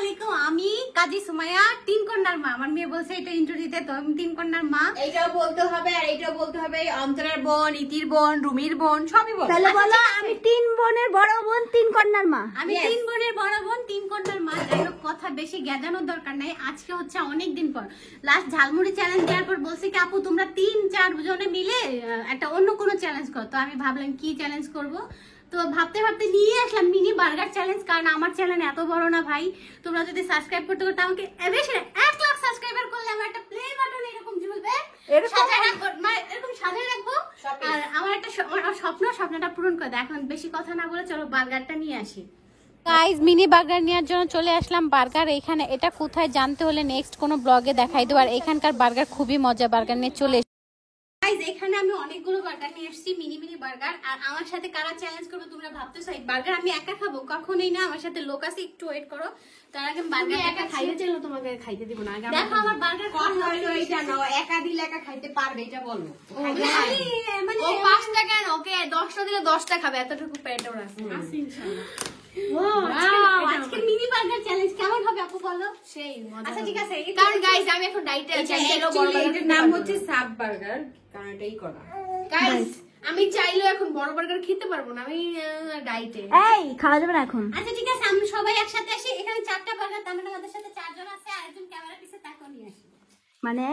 আলাইকুম, আমি কাজী সুমাইয়া, তিন কন্যার মা। আমার মেয়ে বলছে এটা ইন্ট্রো দিতে, তো আমি তিন কন্যার মা। এইটাও বলতে হবে, আর এইটাও বলতে হবে। অন্তরের বোন, ইতির বোন, রুমির বোন, সবই বল। তাহলে বলো আমি তিন বোনের বড় বোন, তিন কন্যার মা। আমি তিন বোনের বড় বোন, তিন কন্যার মা। যাই হোক, কথা বেশি গেজানোর দরকার নাই। আজকে হচ্ছে অনেকদিন পর লাস্ট ঝালমুড়ি চ্যালেঞ্জ দেওয়ার পর বলছে কি আপু তোমরা 3-4 জনে মিলে একটা অন্য কোনো চ্যালেঞ্জ করো। তো আমি ভাবলাম কি চ্যালেঞ্জ করব, তো ভাবতে ভাবতে নিয়ে আসলাম মিনি বার্গার চ্যালেঞ্জ। কারণ আমার চ্যানেল এত বড় না ভাই, তোমরা যদি সাবস্ক্রাইব করতে করতে আমাকে বেশি 1 লাখ সাবস্ক্রাইবার করলে আমার একটা প্লে বাটন এরকম ঝুলবে, সাজায় রাখবো, মানে এরকম সাজায় রাখবো। আর আমার একটা স্বপ্নটা পূরণ করে দেয়। এখন বেশি কথা না বলে চলো বার্গারটা নিয়ে আসি। গাইস, মিনি বার্গার নেওয়ার জন্য চলে আসলাম। বার্গার এখানে, এটা কোথায় জানতে হলে নেক্সট কোনো ব্লগে দেখাই দেবো। আর এখানকার বার্গার খুবই মজা। বার্গার নিয়ে চলে গাইস, এখানে আমি অনেকগুলো বার্গার নিয়ে এসেছি, মিনি মিনি বার্গার। আর আমার সাথে কারা চ্যালেঞ্জ করবে তোমরা ভাবতেছো এই বার্গার আমি একা খাবো? কখনোই না, আমার সাথে লোক আছে, একটু ওয়েট করো। তার আগে বার্গার একা খাইতে চাইলো, তোমাকে খাইতে দিব না। দেখো আমার বার্গার কথা হলো এইটা না, একা দিলে একা খাইতে পারবে, এটা বলো। মানে ও 5টা কেন, ওকে 10টা দিলে 10টা খাবে, এতটুকু পেট ওর আছে। আজকে মিনি বার্গার চ্যালেঞ্জ কেমন হবে আপু বলো? সেই মজা। আচ্ছা ঠিক আছে, কারণ গাইস আমি এখন ডাইটে আছি, এটার নাম হচ্ছে সাব বার্গার, কারণ এটাই করা। গাইস আমি চাইলেও এখন বড় বার্গার খেতে পারবো না, আমি ডাইটে। এই খাওয়া যাবে না এখন। আচ্ছা ঠিক আছে, আমরা সবাই একসাথে আসি। এখানে 4টা বার্গার, তার মানে আমাদের সাথে 4 জন আছে, আর একজন ক্যামেরা পিছে তাকেও নিয়ে আসি। মানে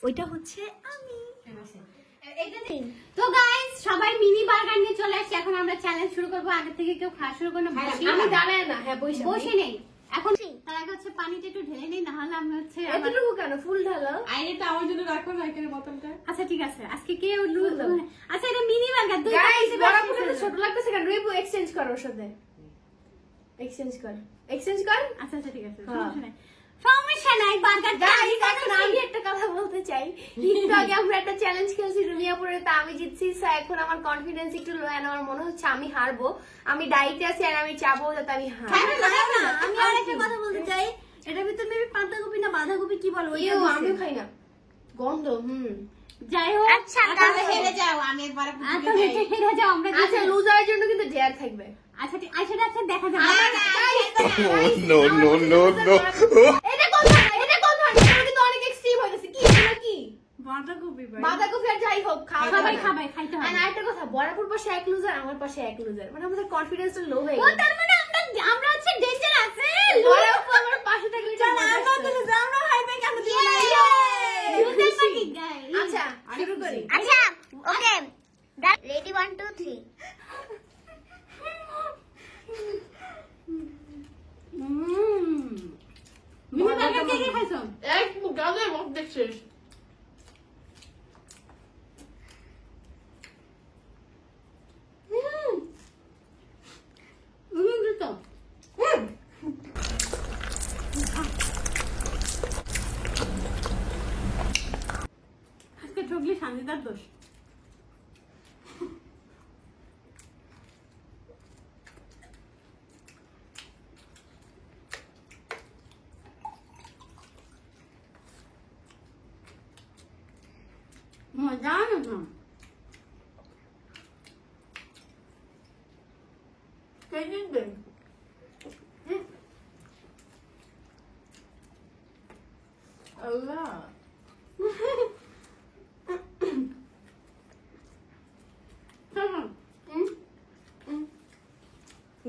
ওইটা হচ্ছে আমি। তো গাইস সবাই মিনি বার্গার নিয়ে চলে আসছে। এখন আমরা চ্যালেঞ্জ শুরু করবো। আগে থেকে কেউ খাওয়া শুরু করো না, আমি দাঁড়ায় না, হ্যাঁ বসে নেই। এখন তার আগে হচ্ছে পানিটা একটু ঢেলে নেই, না হলে আমি হচ্ছে এতটুকু কেন ফুল ঢালো। আইনেটা আমার জন্য রাখো না এখানে বোতলটা। আচ্ছা ঠিক আছে, আজকে কে আচ্ছা এটা মিনি বার্গার দুই গাইস বড় ফুলটা ছোট লাগতেছে কেন? রিপু এক্সচেঞ্জ কর ওর সাথে, এক্সচেঞ্জ কর। আচ্ছা আচ্ছা ঠিক আছে, সমস্যা নাই। বার্গার গাইস এখন আমি একটা কথা বলতে চাই। একটু আগে আমরা একটা চ্যালেঞ্জ খেলছি রুমিয়াপুরে, তা আমি জিতছি। এখন আমার কনফিডেন্স একটু লো, এন্ড আমার মনে হচ্ছে আমি হারবো। আমি ডাইটে আছি আর আমি চাবো যাতে আমি হারি। আমি আর একটা কথা বলতে চাই, এটার ভিতরে মেবি পাতাকপি না বাঁধাকপি কি বলো, ওইটা ইউ দিছে। আমিও খাই না, গন্ধ। যাই হোক, আচ্ছা তাহলে হেরে যাও, আমি একবার আচ্ছা হেরে যাও আমরা। আচ্ছা লুজারের জন্য কিন্তু ডেয়ার থাকবে। আচ্ছা ঠিক আছে, আচ্ছা দেখা যাবে। No, no, no, no. এটা কোন ধরনের? এটা কিন্তু অনেক এক্সট্রিম হয়ে গেছে। কি এটা কি? বাঁধাকপি বাঁধাকপি আর যাই হোক সবাই খাবে, খাইতে হবে। আর আরেকটা কথা, বরাবর পাশে এক লুজার, আমার পাশে এক লুজার, মানে আমাদের কনফিডেন্সটা লো হয়ে ও গেছে। তার মানে আমরা হচ্ছে ডেঞ্জার আছে। বরাবর আমার পাশে থাকলে এটা মজা আসতো। আমরা হাই পাই কেন দিব না? Loser party guys. আচ্ছা শুরু করি। আচ্ছা ওকে, রেডি 1 2 3। মিনি বার্গার কে কে খাইছো? এক গালের মুখ দেখছিস। তো আজকে ঠকলি শান্তিদার দোষ। মজা না আল্লাহ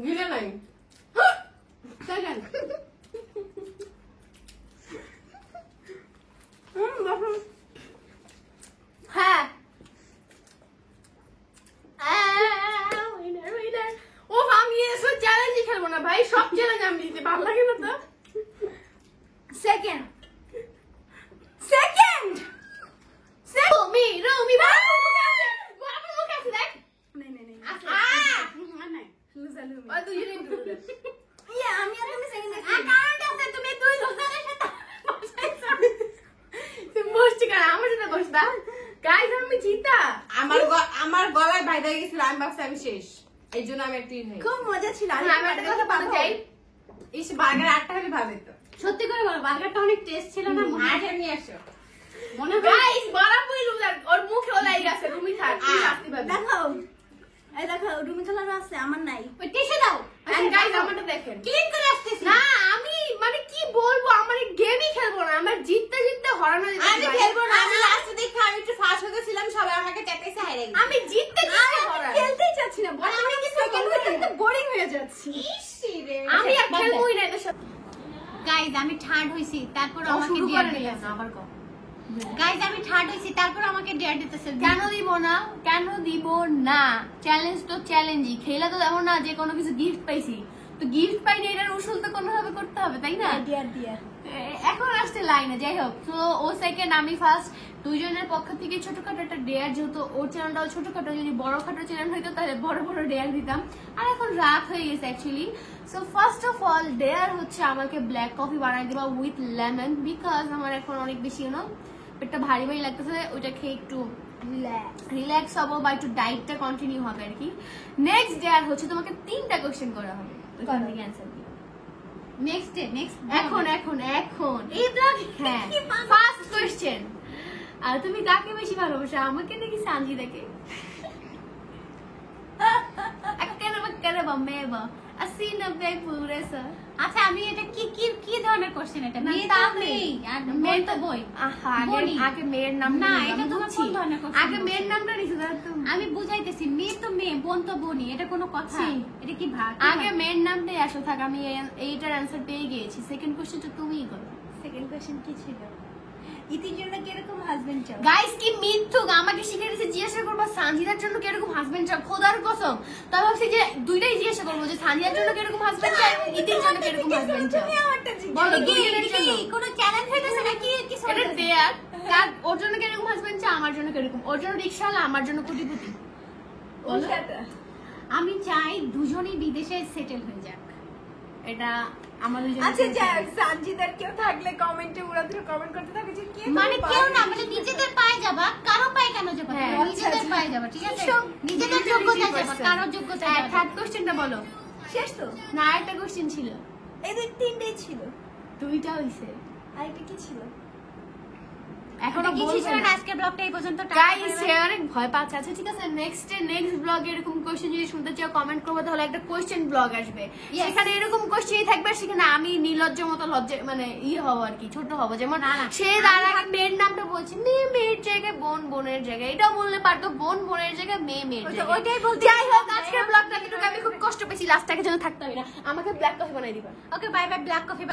গিলে নাই। সেকেন্ড হ্যাঁ ও আমি এসব চ্যালেঞ্জ খেলবো না ভাই, সব চ্যালেঞ্জ আমি দিতে ভালো লাগে না তো। সেকেন্ড রুমি বাবার মুখে আছে দেখ। নাই নাই নাই আছে। নাই লুজার লুমি। ও তুই জেনে দিলে। ইয়া আমি আর তুমি সেকেন্ড দেখি। কারণটা আছে তুমি দুই লুজারের সাথে তুই বসছি কেন? আমার সাথে বস না। গাইস আমি জিতা। আমার গলায় বাইরে গেছিল, আমি ভাবছি আমি শেষ, এই জন্য আমি একটু খাই। খুব মজা ছিল। আমি একটা কথা বলতে চাই। ইস বার্গার 8টা হলে ভালো হতো। সত্যি করে বলো বার্গারটা অনেক টেস্ট ছিল না? আটটা নিয়ে আসো। মনে হয় গাইস বরাবর লুজার, ওর মুখে ওলাই গেছে। রুমি থাক, তুই শাস্তি পাবি। দেখো, এই দেখো রুমি খালার আছে, আমার নাই। ওই টিস্যু দাও। And guys আমারটা দেখেন। ক্লিন করে আসতেছি। না আমি বলবো আমার গেমই খেলবো না, আমার জিততে জিততে হরানো যেতে আমি পারে। খেলবো না, আমি লাস্টে দেখে আমি একটু ফার্স্ট হতেছিলাম, সবাই আমাকে চাইতেছে হাইরে গেছে। আমি জিততে জিততে হরাই। খেলতেই চাচ্ছি না, বল আমি কি সেকেন্ড হতে বোরিং হয়ে যাচ্ছি। আমি আর খেলবোই না এদের সাথে। গাইজ আমি থার্ড হইছি, তারপর আমাকে শুরু ডিয়ার করে দিতেছে। আবার কম। গাইজ আমি থার্ড হইছি, তারপর আমাকে ডিয়ার দিতেছে। কেন দিব না, কেন দিব না? চ্যালেঞ্জ তো চ্যালেঞ্জই, খেলা তো এমন না যে কোনো কিছু গিফট পাইছি, তো গিফট পাইনি এটার উসুল তো কোনোভাবে করতে হবে, তাই না? ডিয়ার ডিয়ার এখন আসছে লাইনে, যাই হোক। তো ও সেকেন্ড, আমি ফার্স্ট। দুইজনের পক্ষ থেকে ছোটখাটো একটা ডেয়ার, যেহেতু ওর চ্যানেলটাও ছোটখাটো, যদি বড় খাটো চ্যানেল হইতো তাহলে বড় বড় ডেয়ার দিতাম, আর এখন রাত হয়ে গেছে actually. So first of all dare হচ্ছে আমাকে ব্ল্যাক কফি বানাই দিবা উইথ লেমন, বিকজ আমার এখন অনেক বেশি ইউনো পেটটা ভারী ভারী লাগতেছে, ওইটা খেয়ে একটু রিল্যাক্স হবো বা একটু ডায়েটটা কন্টিনিউ হবে আর কি। নেক্সট ডেয়ার হচ্ছে তোমাকে 3টা কোশ্চেন করা হবে, ওইখান থেকে অ্যান্সার দিও। নেক্সট ডে, নেক্সট এখন এখন এখন এই ব্লগ হ্যাঁ, ফার্স্ট কোশ্চেন। আর তুমি কাকে বেশি ভালোবাসো, আমাকে নাকি সানজিদাকে? আক্কারে বাক্কারে বাম্মেবা আসিনা বেপুরেসা। আচ্ছা আমি এটা কি কি কি ধরনের কোশ্চেন? এটা না, মেয়ে তা তো মেয়ে আর মেয়ে মেয়ে তো তো- বই। আহা, বলি। আগে মেয়ের নাম না, নিলাম, এটা আমি তোমার বুঝছি। কোন ধরনের question? আগে মেয়ের নামটা নিছো, তাহলে তো আমি বুঝাইতেছি, মেয়ে তো মেয়ে, বোন তো বোনই, এটা কোনো কথা? ছি। এটা কি ভাগ? আগে মেয়ের নামটাই আসো থাক, আমি এইটার অ্যান্সার পেয়ে গিয়েছি। সেকেন্ড কোশ্চেনটা তুমিই করো। সেকেন্ড কোশ্চেন কি ছিল? ইতির জন্য কিরকম হাজবেন্ড চাও? গাইস কি মিথ্যুক, আমাকে শিখে দিয়েছে জিজ্ঞাসা করবো সানজিদার জন্য কিরকম হাজবেন্ড চাও, খোদার কসম। তাই ভাবছি যে দুইটাই জিজ্ঞাসা করবো, যে সানজিদার জন্য কিরকম হাজবেন্ড চাও এবং ইতির জন্য কিরকম হাজবেন্ড চাও। তুমি আমারটা জিজ্ঞেস বলো, এটা কি- দুইজনের এটা কি জন্য। কোনো চ্যালেঞ্জ হইতেছে নাকি কি এটা চলতেছে? দেয়ার কার, ওর জন্য কিরকম হাজবেন্ড চাও, আমার জন্য কিরকম, ওর জন্য রিক্সাওয়ালা, আমার জন্য কোটিপতি। বলো। আমি চাই দুজনেই বিদেশে সেটেল হয়ে যাক। এটা আমাদের জন্য আচ্ছা যাক, সানজিদার কেউ থাকলে কমেন্টে উড়াধুরা কমেন্ট করতে থাকে যে কে মানে কেউ না, মানে নিজেদের পায়ে যাবা, কারো পায়ে কেন যাবা? হ্যাঁ, নিজেদের পায়ে যাবা, ঠিক আছে? সব নিজেদের যোগ্যতায় যাবা, কারো যোগ্যতায় যাবা না। থার্ড কোশ্চেনটা বলো। শেষ তো? না, আরেকটা কোশ্চেন ছিল, এই দুই তিনটেই ছিল। দুইটা হইছে, আরেকটা কি ছিল? এখনো এটা কি বলবে ছিল না। না? আজকের ব্লগটা এই পর্যন্ত। গাইস অনেক ভয় পাচ্ছে। আচ্ছা ঠিক আছে, নেক্সট ব্লগে এরকম কোশ্চেন যদি শুনতে চাও কমেন্ট করবো, তাহলে একটা কোশ্চেন ব্লগ আসবে, সেখানে এরকম কোশ্চেনই থাকবে, সেখানে আমি নির্লজ্জ মতো লজ্জা মানে হবো আর কি, ছোট হবো। যেমন না, না। সে তার আগে মেয়ের নামটা বলছি, মেয়ে মেয়ের জায়গায়, বোন বোনের জায়গায়, এটাও বললে পারতো, বোন বোনের জায়গায়, মেয়ে মেয়ের জায়গায়। ওইটাই বলতে যাই হোক, আজকের ব্লগটা কিন্তু আমি খুব কষ্ট পেয়েছি, লাস্টটাকে যেন থাকতে হবে না, আমাকে ব্ল্যাক কফি বানাই দিবা। Okay bye bye, black coffee.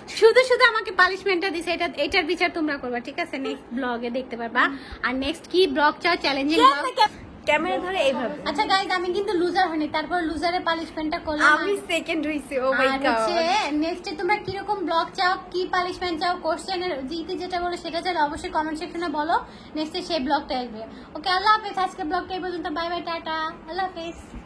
শুধু শুধু আমাকে পানিশমেন্টটা দিছে, এটার বিচার তোমরা করবা, ঠিক আছে? নেক্সট ব্লগে দেখতে পারবা। আর নেক্সট কি ব্লগ চাও, চ্যালেঞ্জিং ব্লগ। ক্যামেরা ধরে এইভাবে। আচ্ছা গাইজ, আমি কিন্তু লুজার হইনি, তারপর লুজারের পানিশমেন্টটা করলাম। আমি সেকেন্ড হইছি। ও মাই আর গড। হচ্ছে নেক্সটে তোমরা কিরকম ব্লগ চাও, কি পানিশমেন্ট চাও, কোশ্চেনের জিতে যেটা বলো সেটা চাও, অবশ্যই কমেন্ট সেকশনে বলো। নেক্সটে সেই ব্লগটা আসবে। ওকে, আল্লাহ হাফেজ। আজকে ব্লগটা এই পর্যন্ত। বাই বাই, টাটা, আল্লাহ হাফেজ।